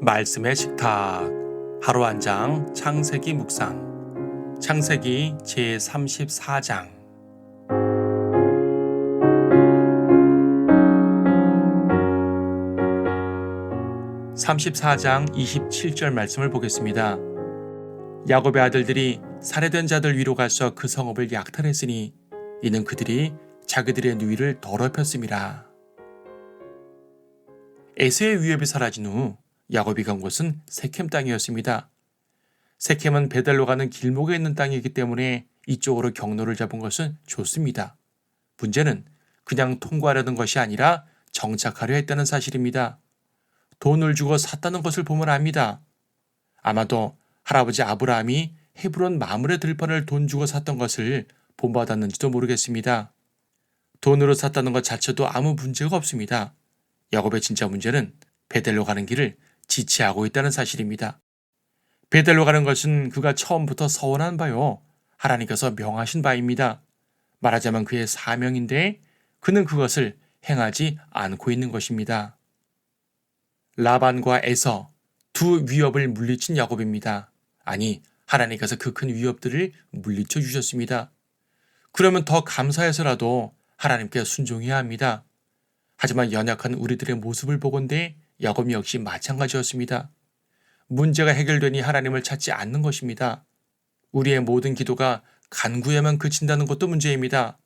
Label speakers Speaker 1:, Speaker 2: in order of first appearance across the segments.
Speaker 1: 말씀의 식탁 하루 한 장 창세기 묵상 창세기 제34장 34장 27절 말씀을 보겠습니다. 야곱의 아들들이 살해된 자들 위로 가서 그 성읍을 약탈했으니 이는 그들이 자기들의 누이를 더럽혔음이라. 에서의 위협이 사라진 후 야곱이 간 곳은 세켐 땅이었습니다. 세켐은 베델로 가는 길목에 있는 땅이기 때문에 이쪽으로 경로를 잡은 것은 좋습니다. 문제는 그냥 통과하려는 것이 아니라 정착하려 했다는 사실입니다. 돈을 주고 샀다는 것을 보면 압니다. 아마도 할아버지 아브라함이 헤브론 마므레 들판을 돈 주고 샀던 것을 본받았는지도 모르겠습니다. 돈으로 샀다는 것 자체도 아무 문제가 없습니다. 야곱의 진짜 문제는 베델로 가는 길을 지체하고 있다는 사실입니다. 베델로 가는 것은 그가 처음부터 서원한 바요, 하나님께서 명하신 바입니다. 말하자면 그의 사명인데 그는 그것을 행하지 않고 있는 것입니다. 라반과 에서 두 위협을 물리친 야곱입니다. 아니, 하나님께서 그 큰 위협들을 물리쳐 주셨습니다. 그러면 더 감사해서라도 하나님께 순종해야 합니다. 하지만 연약한 우리들의 모습을 보건대 야곱 역시 마찬가지였습니다. 문제가 해결되니 하나님을 찾지 않는 것입니다. 우리의 모든 기도가 간구에만 그친다는 것도 문제입니다.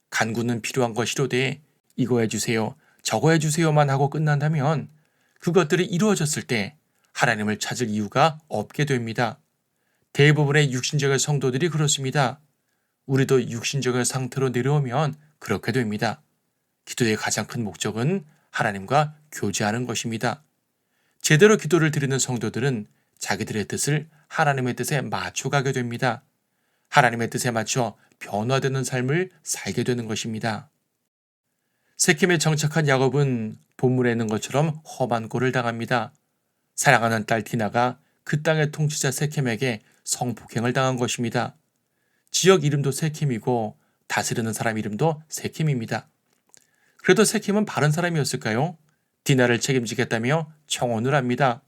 Speaker 1: 간구는 필요한 것이로되 이거 해주세요, 저거 해주세요만 하고 끝난다면 그것들이 이루어졌을 때 하나님을 찾을 이유가 없게 됩니다. 대부분의 육신적인 성도들이 그렇습니다. 우리도 육신적인 상태로 내려오면 그렇게 됩니다. 기도의 가장 큰 목적은 하나님과 교제하는 것입니다. 제대로 기도를 드리는 성도들은 자기들의 뜻을 하나님의 뜻에 맞춰가게 됩니다. 하나님의 뜻에 맞춰 변화되는 삶을 살게 되는 것입니다. 세켐에 정착한 야곱은 본문에 있는 것처럼 험한 꼴을 당합니다. 사랑하는 딸 디나가 그 땅의 통치자 세켐에게 성폭행을 당한 것입니다. 지역 이름도 세켐이고 다스리는 사람 이름도 세켐입니다. 그래도 세켐은 바른 사람이었을까요? 디나를 책임지겠다며 청혼을 합니다.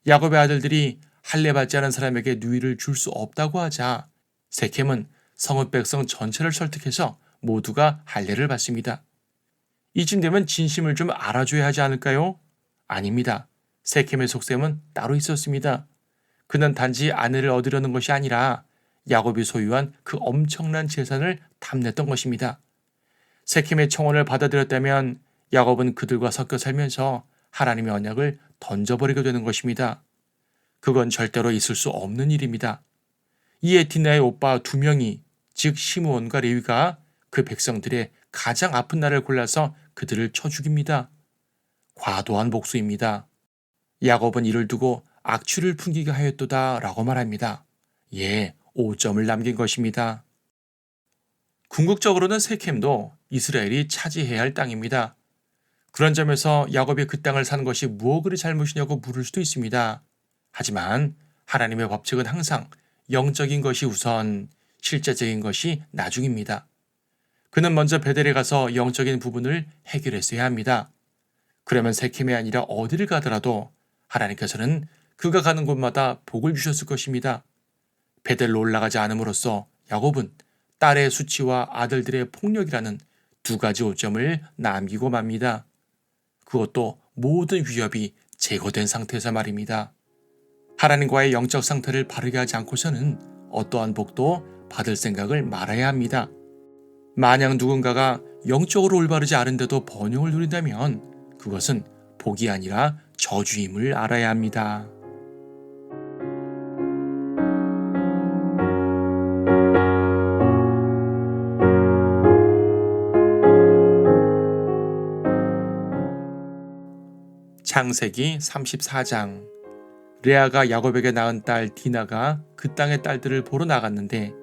Speaker 1: 야곱의 아들들이 할례받지 않은 사람에게 누이를 줄 수 없다고 하자 세켐은 성읍 백성 전체를 설득해서 모두가 할례를 받습니다. 이쯤 되면 진심을 좀 알아줘야 하지 않을까요? 아닙니다. 세켐의 속셈은 따로 있었습니다. 그는 단지 아내를 얻으려는 것이 아니라 야곱이 소유한 그 엄청난 재산을 탐냈던 것입니다. 세켐의 청혼을 받아들였다면 야곱은 그들과 섞여 살면서 하나님의 언약을 던져버리게 되는 것입니다. 그건 절대로 있을 수 없는 일입니다. 이에 디나의 오빠 두 명이, 즉 시므온과 레위가 그 백성들의 가장 아픈 날을 골라서 그들을 쳐 죽입니다. 과도한 복수입니다. 야곱은 이를 두고 악취를 풍기게 하였도다 라고 말합니다. 5점을 남긴 것입니다. 궁극적으로는 세켐도 이스라엘이 차지해야 할 땅입니다. 그런 점에서 야곱이 그 땅을 산 것이 무엇 그리 잘못이냐고 물을 수도 있습니다. 하지만 하나님의 법칙은 항상 영적인 것이 우선, 실제적인 것이 나중입니다. 그는 먼저 베델에 가서 영적인 부분을 해결했어야 합니다. 그러면 세켐이 아니라 어디를 가더라도 하나님께서는 그가 가는 곳마다 복을 주셨을 것입니다. 베델로 올라가지 않음으로써 야곱은 딸의 수치와 아들들의 폭력이라는 두 가지 오점을 남기고 맙니다. 그것도 모든 위협이 제거된 상태에서 말입니다. 하나님과의 영적 상태를 바르게 하지 않고서는 어떠한 복도 받을 생각을 말아야 합니다. 만약 누군가가 영적으로 올바르지 않은데도 번영을 누린다면 그것은 복이 아니라 저주임을 알아야 합니다. 창세기 34장 레아가 야곱에게 낳은 딸 디나가 그 땅의 딸들을 보러 나갔는데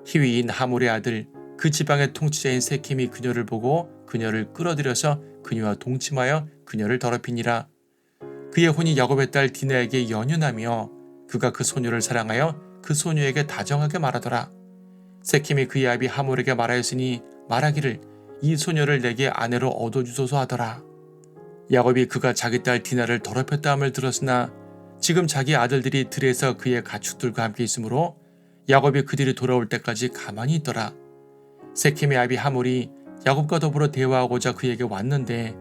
Speaker 1: 히위인 하몰의 아들 그 지방의 통치자인 세켐이 그녀를 보고 그녀를 끌어들여서 그녀와 동침하여 그녀를 더럽히니라. 그의 혼이 야곱의 딸 디나에게 연연하며 그가 그 소녀를 사랑하여 그 소녀에게 다정하게 말하더라. 세켐이 그의 아비 하몰에게 말하였으니 말하기를 이 소녀를 내게 아내로 얻어주소서 하더라. 야곱이 그가 자기 딸 디나를 더럽혔다 함을 들었으나 지금 자기 아들들이 들에서 그의 가축들과 함께 있으므로 야곱이 그들이 돌아올 때까지 가만히 있더라. 세켐의 아비 하몰이 야곱과 더불어 대화하고자 그에게 왔는데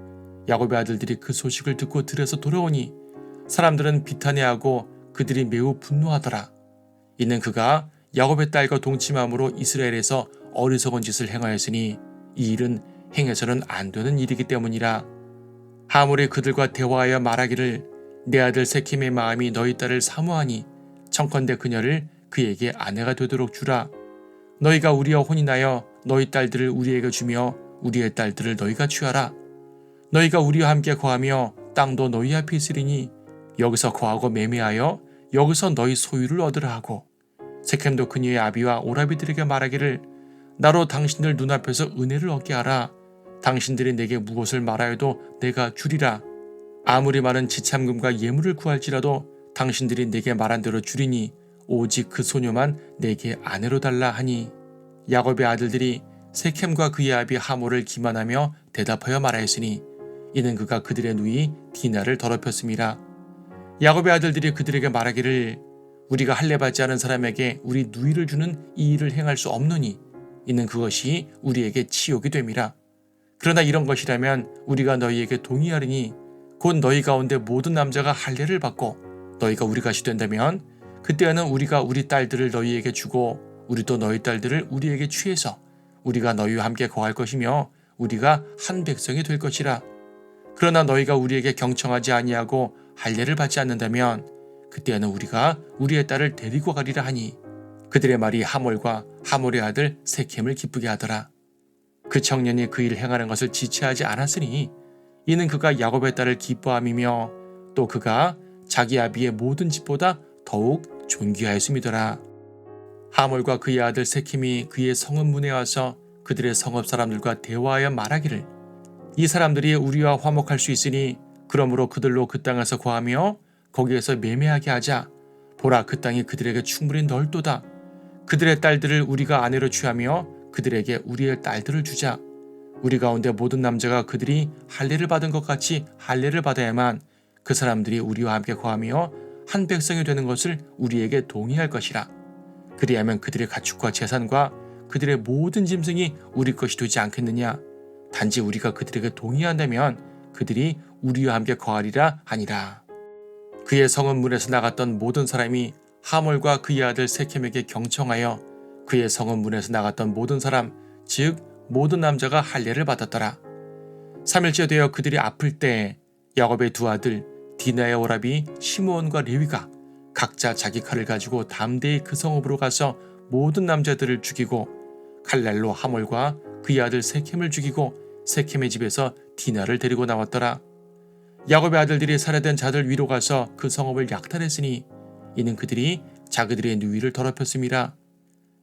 Speaker 1: 야곱의 아들들이 그 소식을 듣고 들에서 돌아오니 사람들은 비탄해하고 그들이 매우 분노하더라. 이는 그가 야곱의 딸과 동침함으로 이스라엘에서 어리석은 짓을 행하였으니 이 일은 행해서는 안 되는 일이기 때문이라. 하몰이 그들과 대화하여 말하기를 내 아들 세켐의 마음이 너희 딸을 사모하니 청컨대 그녀를 그에게 아내가 되도록 주라. 너희가 우리와 혼인하여 너희 딸들을 우리에게 주며 우리의 딸들을 너희가 취하라. 너희가 우리와 함께 거하며 땅도 너희 앞에 있으리니 여기서 거하고 매매하여 여기서 너희 소유를 얻으라 하고 세켐도 그녀의 아비와 오라비들에게 말하기를 나로 당신들 눈앞에서 은혜를 얻게 하라. 당신들이 내게 무엇을 말하여도 내가 주리라. 아무리 많은 지참금과 예물을 구할지라도 당신들이 내게 말한 대로 주리니 오직 그 소녀만 내게 아내로 달라 하니 야곱의 아들들이 세켐과 그의 아비 하몰을 기만하며 대답하여 말하였으니 이는 그가 그들의 누이 디나를 더럽혔음이라. 야곱의 아들들이 그들에게 말하기를 우리가 할례받지 않은 사람에게 우리 누이를 주는 이 일을 행할 수 없노니 이는 그것이 우리에게 치욕이 됨이라. 그러나 이런 것이라면 우리가 너희에게 동의하리니 곧 너희 가운데 모든 남자가 할례를 받고 너희가 우리 것이 된다면 그때에는 우리가 우리 딸들을 너희에게 주고 우리도 너희 딸들을 우리에게 취해서 우리가 너희와 함께 거할 것이며 우리가 한 백성이 될 것이라. 그러나 너희가 우리에게 경청하지 아니하고 할례를 받지 않는다면 그때에는 우리가 우리의 딸을 데리고 가리라 하니 그들의 말이 하몰과 하몰의 아들 세켐을 기쁘게 하더라. 그 청년이 그 일을 행하는 것을 지체하지 않았으니 이는 그가 야곱의 딸을 기뻐함이며 또 그가 자기 아비의 모든 집보다 더욱 존귀하였음이더라. 하몰과 그의 아들 세켐이 그의 성읍 문에 와서 그들의 성읍 사람들과 대화하여 말하기를 이 사람들이 우리와 화목할 수 있으니 그러므로 그들로 그 땅에서 거하며 거기에서 매매하게 하자. 보라 그 땅이 그들에게 충분히 넓도다. 그들의 딸들을 우리가 아내로 취하며 그들에게 우리의 딸들을 주자. 우리 가운데 모든 남자가 그들이 할례를 받은 것 같이 할례를 받아야만 그 사람들이 우리와 함께 거하며 한 백성이 되는 것을 우리에게 동의할 것이라. 그리하면 그들의 가축과 재산과 그들의 모든 짐승이 우리 것이 되지 않겠느냐. 단지 우리가 그들에게 동의한다면 그들이 우리와 함께 거하리라 하니라. 그의 성읍 문에서 나갔던 모든 사람이 하몰과 그의 아들 세켐에게 경청하여 그의 성읍 문에서 나갔던 모든 사람 즉 모든 남자가 할례를 받았더라. 3일째 되어 그들이 아플 때 야곱의 두 아들 디나의 오라비 시므온과 레위가 각자 자기 칼을 가지고 담대히 그 성읍으로 가서 모든 남자들을 죽이고 칼날로 하몰과 그의 아들 세켐을 죽이고 세켐의 집에서 디나를 데리고 나왔더라. 야곱의 아들들이 살해된 자들 위로 가서 그 성읍을 약탈했으니 이는 그들이 자기들의 누이를 더럽혔음이라.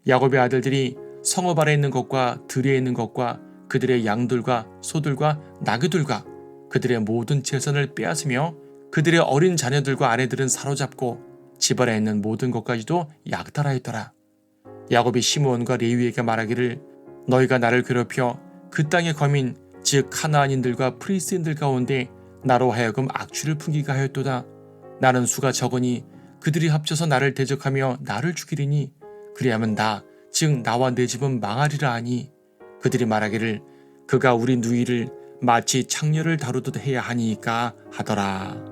Speaker 1: 야곱의 아들들이 성읍 아래 있는 것과 들에 있는 것과 그들의 양들과 소들과 나귀들과 그들의 모든 재산을 빼앗으며 그들의 어린 자녀들과 아내들은 사로잡고 집 안에 있는 모든 것까지도 약탈하였더라. 야곱이 시므온과 레위에게 말하기를 너희가 나를 괴롭혀 그 땅의 거민 즉 카나안인들과 프리스인들 가운데 나로 하여금 악취를 풍기게 하였도다. 나는 수가 적으니 그들이 합쳐서 나를 대적하며 나를 죽이리니 그리하면 즉 나와 내 집은 망하리라 하니 그들이 말하기를 그가 우리 누이를 마치 창녀를 다루듯 해야 하니까 하더라.